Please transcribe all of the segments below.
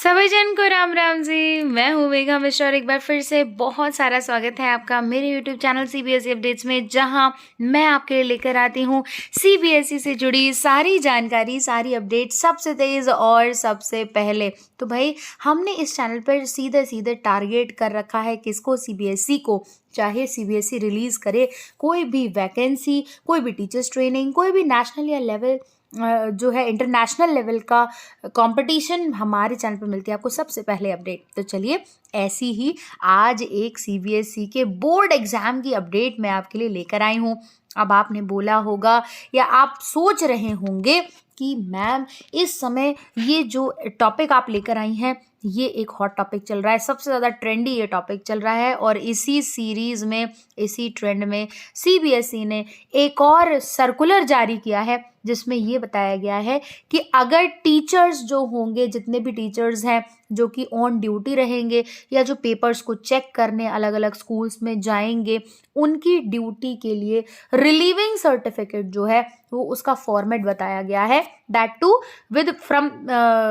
सभी जन को राम राम जी। मैं हूँ मेघा मिश्रा और एक बार फिर से बहुत सारा स्वागत है आपका मेरे YouTube चैनल सीबीएसई अपडेट्स में, जहां मैं आपके लिए लेकर आती हूँ सीबीएसई से जुड़ी सारी जानकारी, सारी अपडेट सबसे तेज और सबसे पहले। तो भाई हमने इस चैनल पर सीधे सीधे टारगेट कर रखा है किसको? सीबीएसई को। चाहे सीबीएसई रिलीज करे कोई भी वैकेंसी, कोई भी टीचर्स ट्रेनिंग, कोई भी नेशनल या लेवल जो है इंटरनेशनल लेवल का कंपटीशन, हमारे चैनल पर मिलती है आपको सबसे पहले अपडेट। तो चलिए ऐसी ही आज एक सीबीएसई के बोर्ड एग्जाम की अपडेट मैं आपके लिए लेकर आई हूँ। अब आपने बोला होगा या आप सोच रहे होंगे कि मैम इस समय ये जो टॉपिक आप लेकर आई हैं ये एक हॉट टॉपिक चल रहा है, सबसे ज़्यादा ट्रेंडी ये टॉपिक चल रहा है, और इसी सीरीज़ में, इसी ट्रेंड में सीबीएसई ने एक और सर्कुलर जारी किया है जिसमें ये बताया गया है कि अगर टीचर्स जो होंगे, जितने भी टीचर्स हैं जो कि ऑन ड्यूटी रहेंगे या जो पेपर्स को चेक करने अलग अलग स्कूल्स में जाएंगे, उनकी ड्यूटी के लिए रिलीविंग सर्टिफिकेट जो है वो उसका फॉर्मेट बताया गया है, that to with from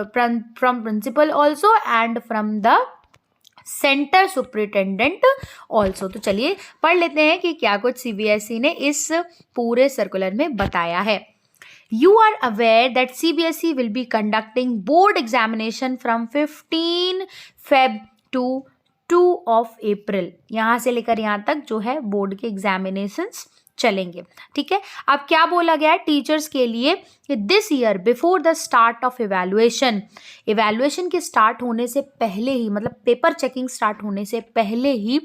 principal also and from the centre superintendent also. तो चलिए पढ़ लेते हैं कि क्या कुछ सीबीएसई ने इस पूरे सर्कुलर में बताया है। You are aware that CBSE will be conducting board examination from 15 Feb to 2 of April। यहाँ से लेकर यहाँ तक जो है बोर्ड के एग्जामिनेशंस चलेंगे। ठीक है, अब क्या बोला गया है टीचर्स के लिए? This year before the start of evaluation, evaluation के स्टार्ट होने से पहले ही, मतलब पेपर चेकिंग स्टार्ट होने से पहले ही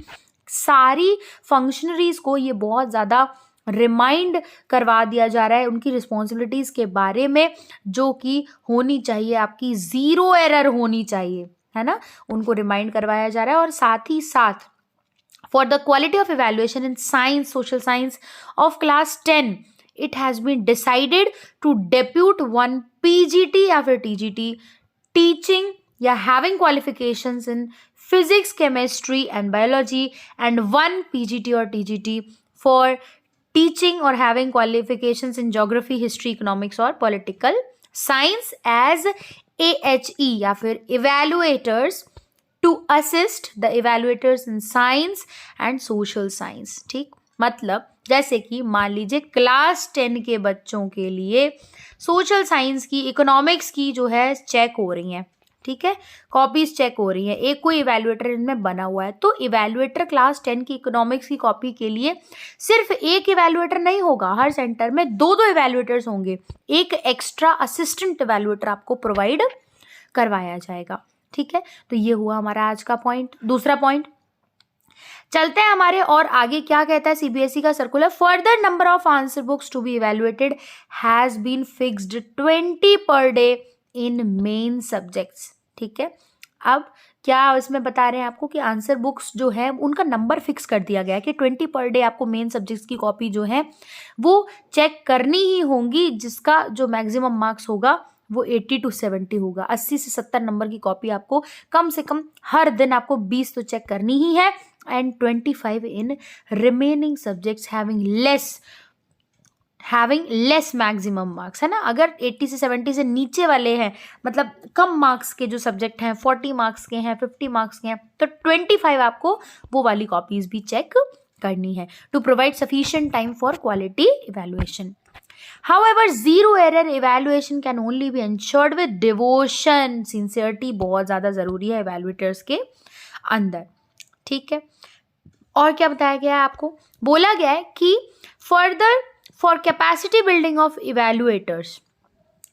सारी फंक्शनरीज को ये बहुत ज़्यादा रिमाइंड करवा दिया जा रहा है उनकी रिस्पॉन्सिबिलिटीज़ के बारे में, जो कि होनी चाहिए, आपकी ज़ीरो एरर होनी चाहिए, है ना, उनको रिमाइंड करवाया जा रहा है। और साथ ही साथ for the quality of evaluation in science, social science of class 10 it has been decided to depute 1 PGT या फिर टीजीटी टीचिंग या having qualifications in physics, chemistry and biology and 1 PGT और TGT for teaching or having qualifications in geography, history, economics और political science as AHE या फिर evaluators to assist the evaluators in science and social science। ठीक, मतलब जैसे कि मान लीजिए क्लास 10 के बच्चों के लिए सोशल साइंस की, इकोनॉमिक्स की जो है चेक हो रही हैं, ठीक है, कॉपीज चेक हो रही हैं, एक कोई इवैल्यूएटर इनमें बना हुआ है, तो इवैल्यूएटर क्लास 10 की इकोनॉमिक्स की कॉपी के लिए सिर्फ एक इवैल्यूएटर नहीं होगा, हर सेंटर में 2-2 इवैल्यूएटर्स होंगे, एक एक्स्ट्रा असिस्टेंट इवैल्यूएटर आपको प्रोवाइड करवाया जाएगा। ठीक है, तो ये हुआ हमारा आज का पॉइंट। दूसरा पॉइंट चलते हैं हमारे, और आगे क्या कहता है सीबीएसई का circular? Further number of answer books to be evaluated has been fixed 20 per day in main subjects. ठीक है, अब क्या इसमें बता रहे हैं आपको कि आंसर बुक्स जो है उनका नंबर फिक्स कर दिया गया है कि 20 पर डे आपको मेन सब्जेक्ट्स की कॉपी जो है वो चेक करनी ही होंगी, जिसका जो मैक्सिमम मार्क्स होगा वो 80 to 70 होगा। 80 से 70 नंबर की कॉपी आपको कम से कम हर दिन आपको 20 तो चेक करनी ही है, and 25 in remaining subjects having less maximum marks, है ना। अगर 80 से 70 से नीचे वाले हैं, मतलब कम मार्क्स के जो सब्जेक्ट हैं, 40 मार्क्स के हैं, 50 मार्क्स के हैं, तो 25 आपको वो वाली कॉपीज भी चेक करनी है, to provide sufficient time for quality evaluation. However, zero error evaluation can only be ensured with devotion, sincerity बहुत ज़्यादा ज़रूरी है evaluators के अंदर। ठीक है, और क्या बताया गया है आपको? बोला गया है कि further for capacity building of evaluators,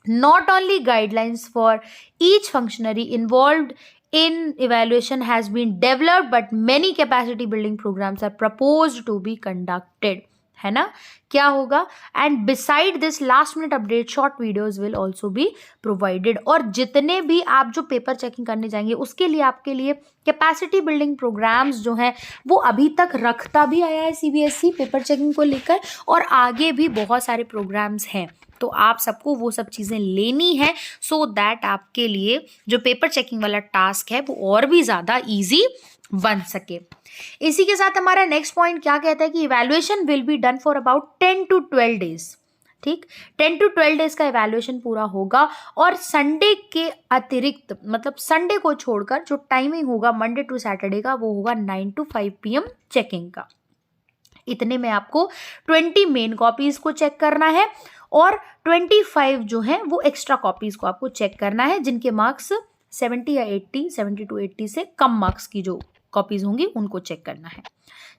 not only guidelines for each functionary involved in evaluation has been developed, but many capacity building programs are proposed to be conducted, है ना। क्या होगा? And beside this last minute update short videos will also be provided. और जितने भी आप जो paper checking करने जाएंगे उसके लिए आपके लिए कैपेसिटी बिल्डिंग प्रोग्राम्स जो हैं वो अभी तक रखता भी आया है सीबीएसई पेपर चेकिंग को लेकर, और आगे भी बहुत सारे प्रोग्राम्स हैं, तो आप सबको वो सब चीज़ें लेनी है सो दैट आपके लिए जो पेपर चेकिंग वाला टास्क है वो और भी ज़्यादा ईजी बन सके। इसी के साथ हमारा नेक्स्ट पॉइंट क्या कहता है कि evaluation will be done for about 10 to 12 days। ठीक, 10 to 12 डेज का इवैल्यूएशन पूरा होगा और संडे के अतिरिक्त मतलब संडे को छोड़कर जो टाइमिंग होगा मंडे टू सैटरडे का वो होगा 9 to 5 PM चेकिंग का। इतने में आपको 20 मेन कॉपीज को चेक करना है और 25 जो है वो एक्स्ट्रा कॉपीज को आपको चेक करना है जिनके मार्क्स 70 या 80, 70 to 80 से कम मार्क्स की जो कॉपीज होंगी उनको चेक करना है।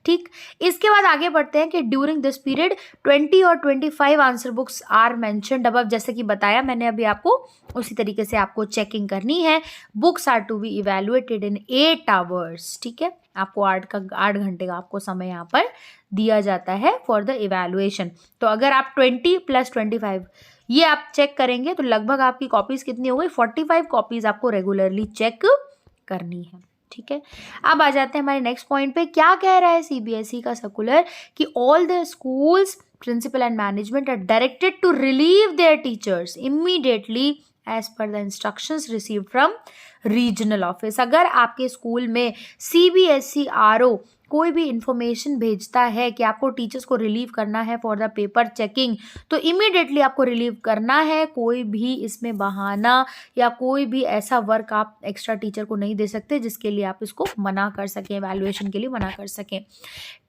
ठीक, इसके बाद आगे बढ़ते हैं कि ड्यूरिंग दिस पीरियड 20 और 25 answer books are mentioned above, जैसे कि बताया मैंने अभी आपको, उसी तरीके से आपको चेकिंग करनी है। Books are to be evaluated in 8 hours. ठीक है, आपको 8 घंटे का आपको समय यहाँ पर दिया जाता है फॉर द इवेल्युएशन। तो अगर आप 20 + 25 ये आप चेक करेंगे तो लगभग आपकी कॉपीज कितनी हो गई, 45 कॉपीज आपको रेगुलरली चेक करनी है। ठीक है, अब आ जाते हैं हमारे नेक्स्ट पॉइंट पे। क्या कह रहा है सीबीएसई का सर्कुलर कि all the schools principal and management are directed to relieve their teachers immediately as per the instructions received from regional office. अगर आपके स्कूल में सीबीएसई आरओ कोई भी इंफॉर्मेशन भेजता है कि आपको टीचर्स को रिलीव करना है फॉर द पेपर चेकिंग, तो इमीडिएटली आपको रिलीव करना है। कोई भी इसमें बहाना या कोई भी ऐसा वर्क आप एक्स्ट्रा टीचर को नहीं दे सकते जिसके लिए आप इसको मना कर सकें, इवैल्यूएशन के लिए मना कर सकें।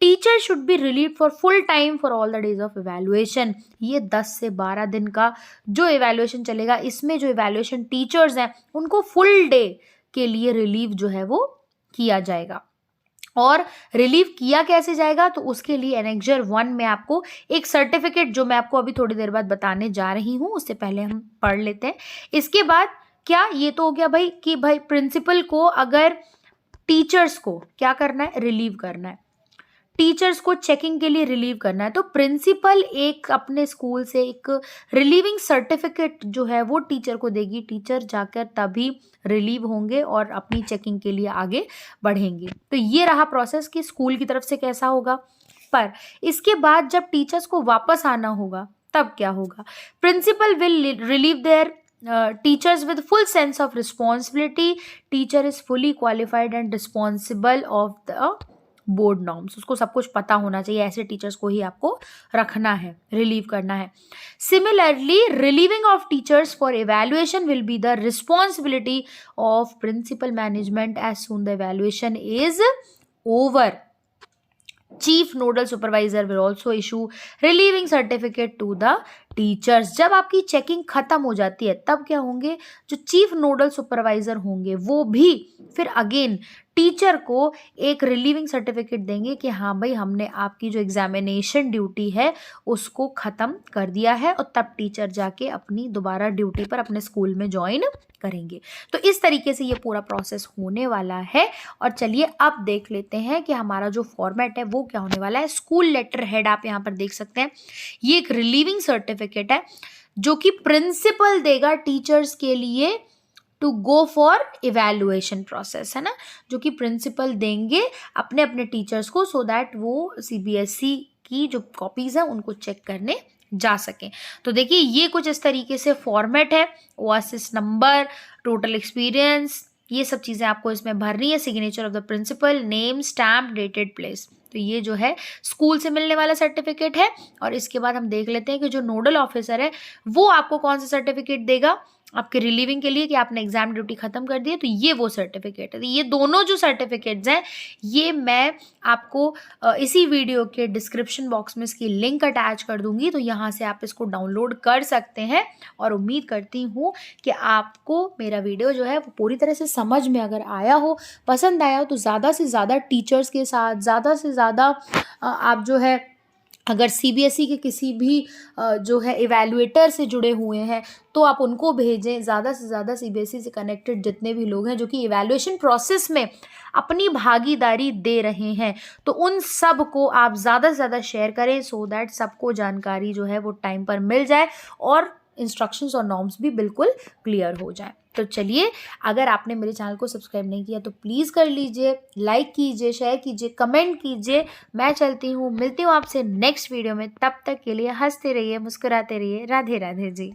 Teacher should be relieve for full time for all the days of evaluation. ये 10 से 12 दिन का जो इवैल्यूएशन चलेगा, इसमें जो इवैल्यूएशन टीचर्स हैं उनको फुल डे के लिए रिलीव जो है वो किया जाएगा। और रिलीव किया कैसे जाएगा, तो उसके लिए एनेक्जर 1 में आपको एक सर्टिफिकेट, जो मैं आपको अभी थोड़ी देर बाद बताने जा रही हूँ, उससे पहले हम पढ़ लेते हैं। इसके बाद क्या, ये तो हो गया भाई कि भाई प्रिंसिपल को अगर टीचर्स को क्या करना है, रिलीव करना है, टीचर्स को चेकिंग के लिए रिलीव करना है, तो प्रिंसिपल एक अपने स्कूल से एक रिलीविंग सर्टिफिकेट जो है वो टीचर को देगी। टीचर जाकर तभी रिलीव होंगे और अपनी चेकिंग के लिए आगे बढ़ेंगे। तो ये रहा प्रोसेस कि स्कूल की तरफ से कैसा होगा। पर इसके बाद जब टीचर्स को वापस आना होगा तब क्या होगा, principal will relieve their teachers with full sense of responsibility. Teacher is fully qualified and responsible of the board norms. उसको सब कुछ पता होना चाहिए, ऐसे टीचर्स को ही आपको रखना है, रिलीव करना है। Similarly relieving of teachers for evaluation will be the responsibility of principal management as soon the evaluation is over. Chief nodal supervisor will also issue relieving certificate to the teachers. जब आपकी checking खत्म हो जाती है तब क्या होंगे, जो चीफ नोडल सुपरवाइजर होंगे वो भी फिर अगेन टीचर को एक रिलीविंग सर्टिफिकेट देंगे कि हाँ भाई हमने आपकी जो एग्जामिनेशन ड्यूटी है उसको ख़त्म कर दिया है, और तब टीचर जाके अपनी दोबारा ड्यूटी पर अपने स्कूल में ज्वाइन करेंगे। तो इस तरीके से ये पूरा प्रोसेस होने वाला है। और चलिए अब देख लेते हैं कि हमारा जो फॉर्मेट है वो क्या होने वाला है। स्कूल लेटर हेड आप यहाँ पर देख सकते हैं, ये एक रिलीविंग सर्टिफिकेट है जो कि प्रिंसिपल देगा टीचर्स के लिए to go for evaluation process, है ना, जो कि प्रिंसिपल देंगे अपने अपने टीचर्स को सो दैट वो सीबीएसई की जो कॉपीज हैं उनको चेक करने जा सकें। तो देखिए ये कुछ इस तरीके से फॉर्मेट है। ओएसिस नंबर, टोटल एक्सपीरियंस, ये सब चीज़ें आपको इसमें भरनी है। Signature of the principal, name, stamp, dated place. तो ये जो है स्कूल से मिलने वाला सर्टिफिकेट है। और इसके बाद हम देख लेते हैं कि जो नोडल ऑफिसर है वो आपको कौन सा सर्टिफिकेट देगा आपके रिलीविंग के लिए कि आपने एग्जाम ड्यूटी खत्म कर दी है, तो ये वो सर्टिफिकेट है। तो ये दोनों जो सर्टिफिकेट्स हैं ये मैं आपको इसी वीडियो के डिस्क्रिप्शन बॉक्स में इसकी लिंक अटैच कर दूंगी, तो यहाँ से आप इसको डाउनलोड कर सकते हैं। और उम्मीद करती हूँ कि आपको मेरा वीडियो जो है वो पूरी तरह से समझ में अगर आया हो, पसंद आया हो, तो ज़्यादा से ज़्यादा टीचर्स के साथ ज़्यादा से ज़्यादा आप जो है अगर सीबीएसई के किसी भी जो है इवैल्यूएटर से जुड़े हुए हैं तो आप उनको भेजें। ज़्यादा से ज़्यादा सीबीएसई से कनेक्टेड जितने भी लोग हैं जो कि इवैल्यूएशन प्रोसेस में अपनी भागीदारी दे रहे हैं, तो उन सब को आप ज़्यादा से ज़्यादा शेयर करें सो दैट सबको जानकारी जो है वो टाइम पर मिल जाए और इंस्ट्रक्शंस और नॉर्म्स भी बिल्कुल क्लियर हो जाए। तो चलिए, अगर आपने मेरे चैनल को सब्सक्राइब नहीं किया तो प्लीज़ कर लीजिए, लाइक कीजिए, शेयर कीजिए, कमेंट कीजिए। मैं चलती हूँ, मिलती हूँ आपसे नेक्स्ट वीडियो में। तब तक के लिए हंसते रहिए, मुस्कुराते रहिए। राधे राधे जी।